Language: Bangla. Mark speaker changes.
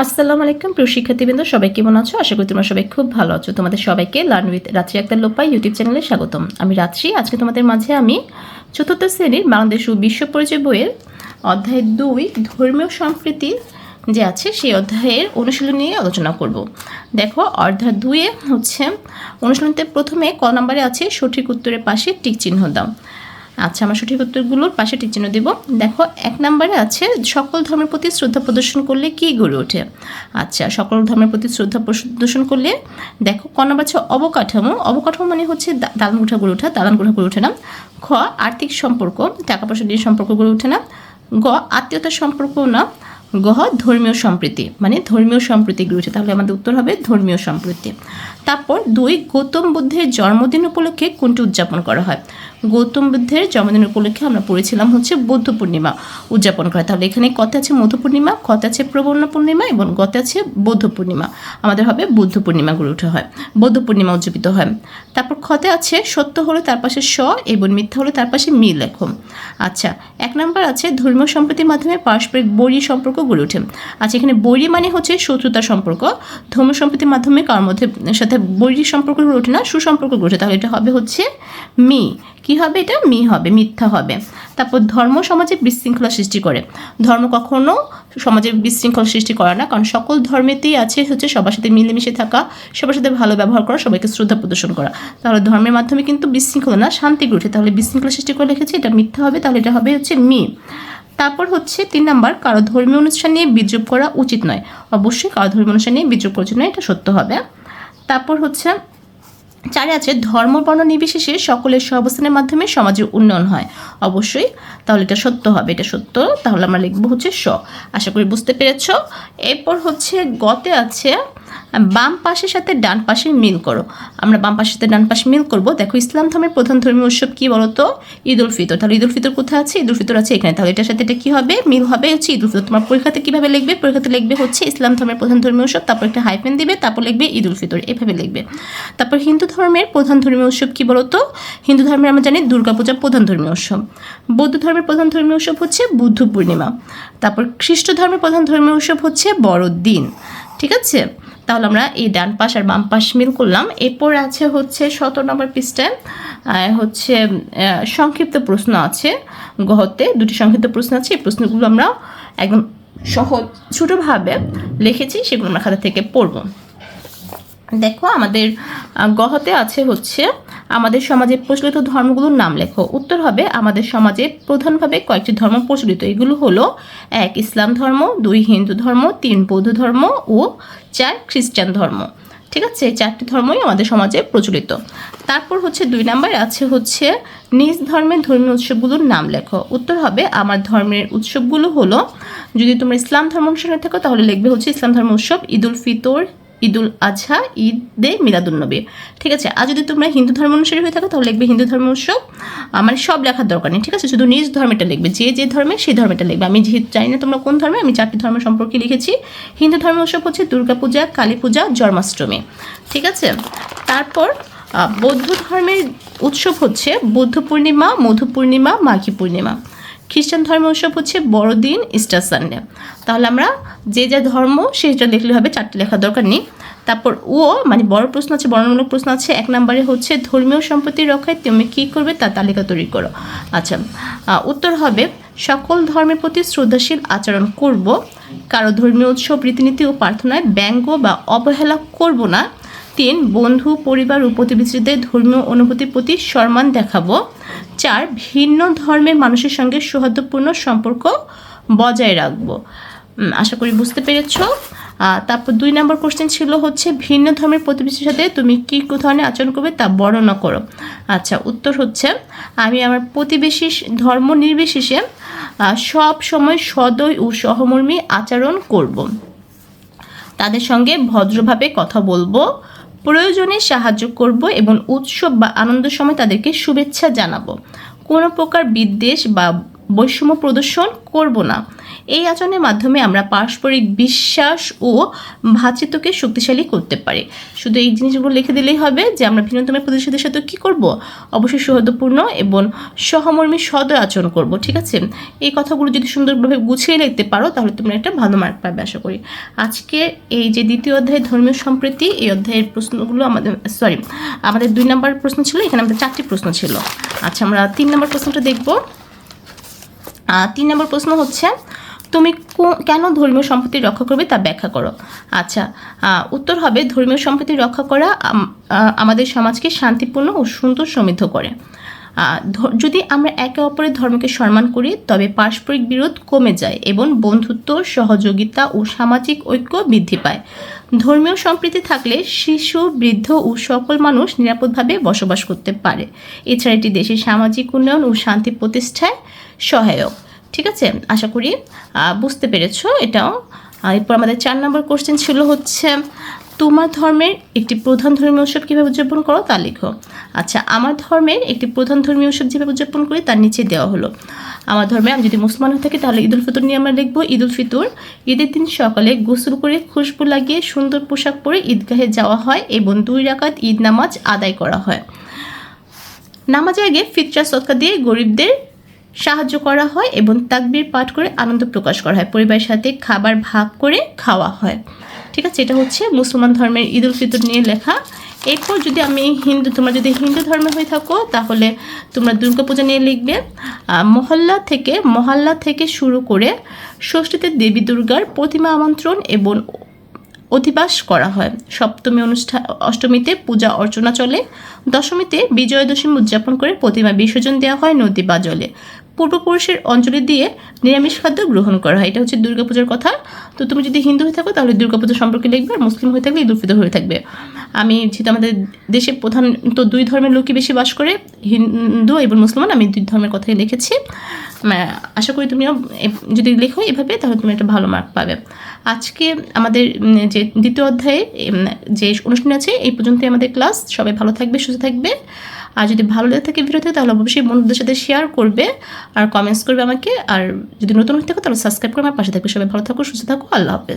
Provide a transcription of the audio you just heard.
Speaker 1: আসসালামু আলাইকুম প্রিয় শিক্ষার্থীবৃন্দ, সবাই কেমন আছো? আশা করি তোমরা সবাই খুব ভালো আছো। তোমাদের সবাইকে লার্ন উইথ রাত্রি আক্তার লোপা ইউটিউব চ্যানেলে স্বাগতম। আমি রাত্রি। আজকে তোমাদের মাঝে আমি চতুর্থ শ্রেণীর বাংলাদেশ ও বিশ্ব পরিচয় বইয়ের অধ্যায় 2 ধর্মীয় সম্প্রীতি যে আছে সেই অধ্যায়ের অনুশীলন নিয়ে আলোচনা করব। দেখো, অধ্যায় 2 হচ্ছে অনুশীলনীতে প্রথমে ক নম্বরে আছে সঠিক উত্তরের পাশে টিক চিহ্ন দাও। আচ্ছা, আমরা সঠিক উত্তরগুলোর পাশে টিক চিহ্ন দেব। দেখো, 1 নম্বরে আছে সকল ধর্মের প্রতি শ্রদ্ধা প্রদর্শন করলে কি গড়ে ওঠে। আচ্ছা, সকল ধর্মের প্রতি শ্রদ্ধা প্রদর্শন করলে দেখো ক নম্বর আছে অবকাঠামো। অবকাঠামো মানে হচ্ছে দালান কোঠা গড়ে ওঠা, দালান কোঠা গড়ে ওঠে না। খ আর্থিক সম্পর্ক, টাকা পয়সা দিয়ে সম্পর্ক গড়ে ওঠে না। গ আত্মীয়তার সম্পর্ক না। গ ধর্মীয় সম্প্রীতি, মানে ধর্মীয় সম্প্রীতি গড়ে ওঠে। তাহলে আমাদের উত্তর হবে ধর্মীয় সম্প্রীতি। তারপর 2 গৌতম বুদ্ধের জন্মদিন উপলক্ষে কোনটি উদযাপন করা হয়। গৌতম বুদ্ধের জন্মদিন উপলক্ষে আমরা পড়েছিলাম হচ্ছে বৌদ্ধ পূর্ণিমা উদযাপন করা। তাহলে এখানে কতে আছে মধু পূর্ণিমা, কতে আছে প্রবর্ণ পূর্ণিমা এবং গতে আছে বৌদ্ধ পূর্ণিমা। আমাদের হবে বৌদ্ধ পূর্ণিমা গড়ে ওঠা হয়, বৌদ্ধ পূর্ণিমা উদযাপিত হয়। তারপর খতে আছে সত্য হলে তার পাশে স এবং মিথ্যা হলে তার পাশে মি লেখো। আচ্ছা, 1 নম্বর আছে ধর্মীয় সম্প্রীতির মাধ্যমে পারস্পরিক বৈরী সম্পর্ক গড়ে ওঠে। আচ্ছা, এখানে বৈরী মানে হচ্ছে শত্রুতার সম্পর্ক। ধর্মীয় সম্প্রীতির মাধ্যমে কারোর মধ্যে সাথে বৈরী সম্পর্ক গড়ে ওঠে না, সুসম্পর্ক গড়ে ওঠে। তাহলে এটা হবে হচ্ছে মি। কি হবে এটা? মি হবে, মিথ্যা হবে। তারপর ধর্ম সমাজে বিশৃঙ্খলা সৃষ্টি করে। ধর্ম কখনো সমাজে বিশৃঙ্খলা সৃষ্টি করে না, কারণ সকল ধর্মেতেই আছে হচ্ছে সবার সাথে মিলেমিশে থাকা, সবার সাথে ভালো ব্যবহার করা, সবাইকে শ্রদ্ধা প্রদর্শন করা। তাহলে ধর্মের মাধ্যমে কিন্তু বিশৃঙ্খলা না, শান্তি গড়ে ওঠে। তাহলে বিশৃঙ্খলা সৃষ্টি করে লিখেছি, এটা মিথ্যা হবে। তাহলে এটা হবে হচ্ছে মি। তারপর হচ্ছে 3 নম্বর কারো ধর্মীয় অনুষ্ঠান নিয়ে বিদ্রূপ করা উচিত নয়। অবশ্যই কারো ধর্মীয় অনুষ্ঠান নিয়ে বিদ্রূপ করা উচিত নয়, এটা সত্য হবে। তারপর হচ্ছে 4 আছে ধর্ম বর্ণ নির্বিশেষে সকলের সহাবস্থানের মাধ্যমে সমাজের উন্নয়ন হয়। অবশ্যই, তাহলে এটা সত্য হবে, এটা সত্য। তাহলে আমরা লিখবো হচ্ছে স। আশা করি বুঝতে পেরেছ। এরপর হচ্ছে গতে আছে বাম পাশের সাথে ডান পাশে মিল করো। আমরা বাম পাশের সাথে ডান পাশে মিল করব। দেখো, ইসলাম ধর্মের প্রধান ধর্মীয় উৎসব কি বলতো? ঈদ উল ফিতর। তাহলে ঈদ উল ফিতর কোথায় আছে? ঈদ উল ফিতর আছে এখানে। তাহলে এটার সাথে এটা কি হবে? মিল হবে হচ্ছে ঈদ উল ফিতর। তোমার পরীক্ষাতে কিভাবে লিখবে? পরীক্ষাতে লিখবে হচ্ছে ইসলাম ধর্মের প্রধান ধর্মীয় উৎসব, তারপর একটা হাইফেন দিবে, তারপর লিখবে ঈদ উল ফিতর, এভাবে লিখবে। তারপর হিন্দু ধর্মের প্রধান ধর্মীয় উৎসব কি বলতো? হিন্দু ধর্মের আমরা জানি দুর্গাপূজা প্রধান ধর্মীয় উৎসব। বৌদ্ধ ধর্মের প্রধান ধর্মীয় উৎসব হচ্ছে বুদ্ধ পূর্ণিমা। তারপর খ্রিস্ট ধর্মের প্রধান ধর্মীয় উৎসব হচ্ছে বড়দিন। ঠিক আছে, তাহলে আমরা এই ডান পাশ আর বাম পাশ মিল করলাম। এরপর আছে হচ্ছে 17 নম্বর পৃষ্ঠায় হচ্ছে সংক্ষিপ্ত প্রশ্ন আছে। গহতে 2টি সংক্ষিপ্ত প্রশ্ন আছে। এই প্রশ্নগুলো আমরা একদম সহজ ছোটোভাবে লিখেছি, সেগুলো আমরা খাতা থেকে পড়ব। দেখো, আমাদের গহতে আছে হচ্ছে আমাদের সমাজে প্রচলিত ধর্মগুলোর নাম লেখো। উত্তর হবে আমাদের সমাজে প্রধানভাবে কয়েকটি ধর্ম প্রচলিত। এগুলো হলো 1 ইসলাম ধর্ম, 2 হিন্দু ধর্ম, 3 বৌদ্ধ ধর্ম ও 4 খ্রিস্টান ধর্ম। ঠিক আছে, এই 4টি ধর্মই আমাদের সমাজে প্রচলিত। তারপর হচ্ছে 2 নম্বরে আছে হচ্ছে নিজ ধর্মের ধর্মীয় উৎসবগুলোর নাম লেখো। উত্তর হবে আমার ধর্মের উৎসবগুলো হলো, যদি তোমরা ইসলাম ধর্ম অনুসারে থাকো তাহলে লিখবে হচ্ছে ইসলাম ধর্ম উৎসব ঈদ উল ফিতর, ঈদ উল আজহা, ঈদে মিলাদুন্নবী। ঠিক আছে, আর যদি তোমরা হিন্দু ধর্ম অনুসারী হয়ে থাকো তাহলে লিখবে হিন্দু ধর্ম উৎসব। মানে সব লেখার দরকার নেই, ঠিক আছে, শুধু নিজ ধর্মেটা লিখবে, যে যে ধর্মে সেই ধর্মেটা লিখবে। আমি যেহেতু জানি না তোমরা কোন ধর্মে, আমি 4টি ধর্ম সম্পর্কে লিখেছি। হিন্দু ধর্মের উৎসব হচ্ছে দুর্গাপূজা, কালী পূজা, জন্মাষ্টমী। ঠিক আছে, তারপর বৌদ্ধ ধর্মের উৎসব হচ্ছে বৌদ্ধ পূর্ণিমা, মধু পূর্ণিমা, মাঘী পূর্ণিমা। খ্রিস্টান ধর্মের উৎসব হচ্ছে বড়দিন, ইস্টার সানডে। তাহলে আমরা যে যা ধর্ম সেটা লিখলে হবে, 4টি লেখার দরকার নেই। তারপর ও মানে বড় প্রশ্ন আছে, বর্ণমূলক প্রশ্ন আছে। 1 নম্বরে হচ্ছে ধর্মীয় সম্পত্তি রক্ষায় তুমি কী করবে তার তালিকা তৈরি করো। আচ্ছা, উত্তর হবে সকল ধর্মের প্রতি শ্রদ্ধাশীল আচরণ করব, কারো ধর্মীয় উৎসব রীতিনীতি ও প্রার্থনায় ব্যঙ্গ বা অবহেলা করব না। 3 বন্ধু, পরিবার ও প্রতিবেশীদের ধর্মীয় অনুভূতির প্রতি সম্মান দেখাবো। 4 ভিন্ন ধর্মের মানুষের সঙ্গে সৌহার্দ্যপূর্ণ সম্পর্ক বজায় রাখবো। আশা করি বুঝতে পেরেছ। তারপর 2 নম্বর কোশ্চেন ছিল হচ্ছে ভিন্ন ধর্মের প্রতিবেশীর সাথে তুমি কী ধরনের আচরণ করবে তা বর্ণনা করো। আচ্ছা, উত্তর হচ্ছে আমি আমার প্রতিবেশী ধর্ম নির্বিশেষে সব সময় সদয় ও সহমর্মী আচরণ করব, তাদের সঙ্গে ভদ্রভাবে কথা বলবো, প্রয়োজনে সাহায্য করব এবং উৎসব বা আনন্দের সময় তাদেরকে শুভেচ্ছা জানাবো। কোনো প্রকার বিদ্বেষ বা বৈষম্য প্রদর্শন করব না এই আচরণের মাধ্যমে আমরা পারস্পরিক বিশ্বাস ও ভ্রাতৃত্বকে শক্তিশালী করতে পারি। শুধু এই জিনিসগুলো লিখে দিলেই হবে যে আমরা ভিন্নধর্মের প্রতিবেশীদের সাথে কী করব, অবশ্যই সৌহার্দ্যপূর্ণ এবং সহমর্মী সদয় আচরণ করব। ঠিক আছে, এই কথাগুলো যদি সুন্দরভাবে গুছিয়ে লিখতে পারো তাহলে তোমরা একটা ভালো মার্ক পাবে আশা করি। আজকে এই যে দ্বিতীয় অধ্যায় ধর্মীয় সম্প্রীতি, এই অধ্যায়ের প্রশ্নগুলো আমাদের 2 নম্বর প্রশ্ন ছিল, এখানে আমাদের 4টি প্রশ্ন ছিল। আচ্ছা, আমরা 3 নম্বর প্রশ্নটা দেখব। 3 নম্বর প্রশ্ন হচ্ছে, তুমি কেন ধর্মীয় সম্প্রীতি রক্ষা করবে তা ব্যাখ্যা করো। আচ্ছা, উত্তর হবে ধর্মীয় সম্প্রীতি রক্ষা করা আমাদের সমাজকে শান্তিপূর্ণ ও সুন্দর সমৃদ্ধ করে। যদি আমরা একে অপরের ধর্মকে সম্মান করি তবে পারস্পরিক বিরোধ কমে যায় এবং বন্ধুত্ব, সহযোগিতা ও সামাজিক ঐক্য বৃদ্ধি পায়। ধর্মীয় সম্প্রীতি থাকলে শিশু, বৃদ্ধ ও সকল মানুষ নিরাপদভাবে বসবাস করতে পারে। এছাড়া এটি দেশের সামাজিক উন্নয়ন ও শান্তি প্রতিষ্ঠায় সহায়ক। ঠিক আছে, আশা করি বুঝতে পেরেছো এটাও। এরপর আমাদের 4 নম্বর কোশ্চেন ছিল হচ্ছে, তোমার ধর্মের একটি প্রধান ধর্মীয় উৎসব কীভাবে উদযাপন করো তা লিখো। আচ্ছা, আমার ধর্মের একটি প্রধান ধর্মীয় উৎসব যেভাবে উদযাপন করি তার নিচে দেওয়া হলো। আমার ধর্মে আমি যদি মুসলমান হয়ে থাকি তাহলে ঈদ উল ফিতর নিয়ে আমরা লিখবো। ঈদ উল ফিতর, ঈদের দিন সকালে গোসল করে খুশবু লাগিয়ে সুন্দর পোশাক পরে ঈদগাহে যাওয়া হয় এবং 2 রাকাত ঈদ নামাজ আদায় করা হয়। নামাজের আগে ফিতরা সদকা দিয়ে গরিবদের সাহায্য করা হয় এবং তাকবীর পাঠ করে আনন্দ প্রকাশ করা হয়। পরিবারের সাথে খাবার ভাগ করে খাওয়া হয়। ঠিক আছে, এটা হচ্ছে মুসলমান ধর্মের ঈদ উল ফিতর নিয়ে লেখা। এরপর যদি তোমরা যদি হিন্দু ধর্মে হয়ে থাকো তাহলে তোমরা দুর্গাপূজা নিয়ে লিখবে। মহল্লা থেকে শুরু করে ষষ্ঠীতে দেবী দুর্গার প্রতিমা আমন্ত্রণ এবং অধিবাস করা হয়। অষ্টমীতে পূজা অর্চনা চলে। দশমীতে বিজয়া দশমী উদযাপন করে প্রতিমা বিসর্জন দেওয়া হয় নদী বা জলে। পূর্বপুরুষের অঞ্জলি দিয়ে নিরামিষ খাদ্য গ্রহণ করা হয়। এটা হচ্ছে দুর্গাপূজার কথা। তো তুমি যদি হিন্দু হয়ে থাকো তাহলে দুর্গাপূজা সম্পর্কে লিখবে, আর মুসলিম হয়ে থাকলে ঈদ উল ফিতর হয়ে থাকবে। আমি যেহেতু আমাদের দেশে প্রধানত 2 ধর্মের লোকই বেশি বাস করে, হিন্দু এবং মুসলমান, আমি 2 ধর্মের কথাই লিখেছি। আশা করি তুমিও যদি লেখো এভাবে তাহলে তুমি একটা ভালো মার্ক পাবে। আজকে আমাদের যে দ্বিতীয় অধ্যায়ে যে অনুষ্ঠান আছে এই পর্যন্তই আমাদের ক্লাস। সবাই ভালো থাকবে, সুস্থ থাকবে। আর যদি ভালো লেগে থাকে ভিডিওতে তাহলে অবশ্যই বন্ধুদের সাথে শেয়ার করবে আর কমেন্টস করবে আমাকে। আর যদি নতুন হয়ে থাকো তাহলে সাবস্ক্রাইব করে আমার পাশে থাকবে। সবাই ভালো থাকো, সুস্থ থাকো, আল্লাহ হাফেজ।